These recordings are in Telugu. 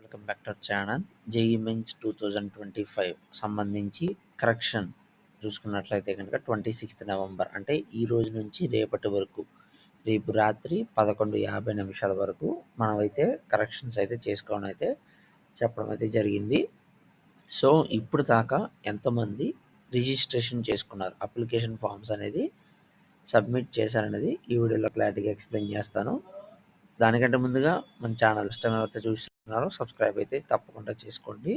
Welcome back to our channel. JEE mains 2025 సంబంధించి కరెక్షన్ చూసుకున్నట్లయితే కనుక 26th నవంబర్ అంటే ఈ రోజు నుంచి రేపటి వరకు, రేపు రాత్రి 11:50 వరకు మనమైతే కరెక్షన్స్ అయితే చేసుకోవడం అయితే చెప్పడం అయితే జరిగింది. సో ఇప్పుడు దాకా ఎంతమంది రిజిస్ట్రేషన్ చేసుకున్నారు, అప్లికేషన్ ఫామ్స్ అనేది సబ్మిట్ చేశారనేది ఈ వీడియోలో క్లారిటీగా ఎక్స్ప్లెయిన్ చేస్తాను. దానికంటే ముందుగా మన ఛానల్ ఇష్టం ఎవరైతే చూస్తున్నారో సబ్స్క్రైబ్ అయితే తప్పకుండా చేసుకోండి.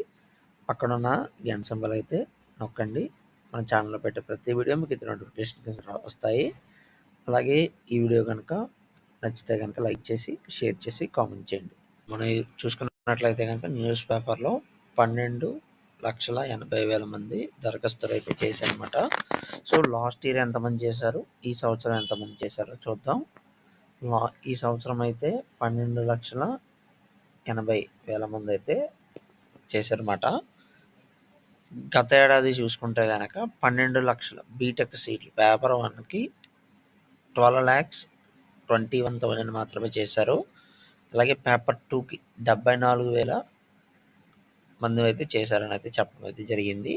పక్కనున్న గంట సింబల్ అయితే నొక్కండి. మన ఛానల్లో పెట్టే ప్రతి వీడియో మీకు ఇది నోటిఫికేషన్ కింద వస్తాయి. అలాగే ఈ వీడియో కనుక నచ్చితే కనుక లైక్ చేసి, షేర్ చేసి, కామెంట్ చేయండి. మనం చూసుకున్నట్లయితే కనుక న్యూస్ పేపర్లో 12,80,000 మంది దరఖాస్తులు అయితే చేశారనమాట. సో లాస్ట్ ఇయర్ ఎంతమంది చేశారు, ఈ సంవత్సరం ఎంతమంది చేశారో చూద్దాం. ఈ సంవత్సరం అయితే 12,80,000 మంది అయితే చేశారన్నమాట. గత ఏడాది చూసుకుంటే కనుక 12 లక్షల బీటెక్ సీట్లు పేపర్ 1కి 12,21,000 మాత్రమే చేశారు. అలాగే పేపర్ 2కి 74,000 మంది అయితే చేశారని అయితే చెప్పడం అయితే జరిగింది.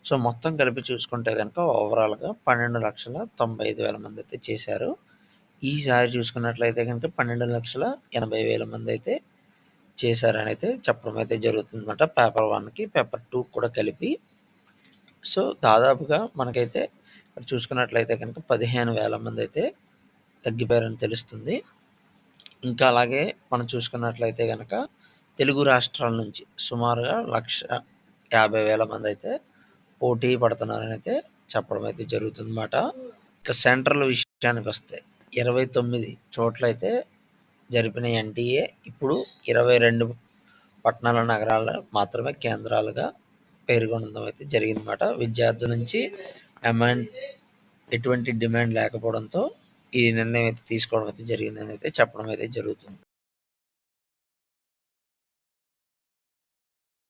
సో మొత్తం కలిపి చూసుకుంటే కనుక ఓవరాల్గా 12,95,000 మంది అయితే చేశారు. ఈసారి చూసుకున్నట్లయితే కనుక 12,80,000 మంది అయితే చేశారని అయితే చెప్పడం అయితే జరుగుతుందన్నమాట. పేపర్ 1కి పేపర్ 2 కూడా కలిపి. సో దాదాపుగా మనకైతే చూసుకున్నట్లయితే కనుక 15,000 మంది అయితే తగ్గిపోయారని తెలుస్తుంది. ఇంకా అలాగే మనం చూసుకున్నట్లయితే కనుక తెలుగు రాష్ట్రాల నుంచి సుమారుగా 1,50,000 మంది అయితే పోటీ పడుతున్నారని అయితే చెప్పడం అయితే జరుగుతుందన్నమాట. ఇక సెంట్రల్ విషయానికి వస్తే 29 చోట్లయితే జరిపిన ఎన్టీఏ ఇప్పుడు 22 పట్టణాల నగరాలు మాత్రమే కేంద్రాలుగా పేర్కొనడం అయితే జరిగిందన్నమాట. విద్యార్థుల నుంచి ఎటువంటి డిమాండ్ లేకపోవడంతో ఈ నిర్ణయం అయితే తీసుకోవడం అయితే జరిగిందని అయితే చెప్పడం అయితే జరుగుతుంది.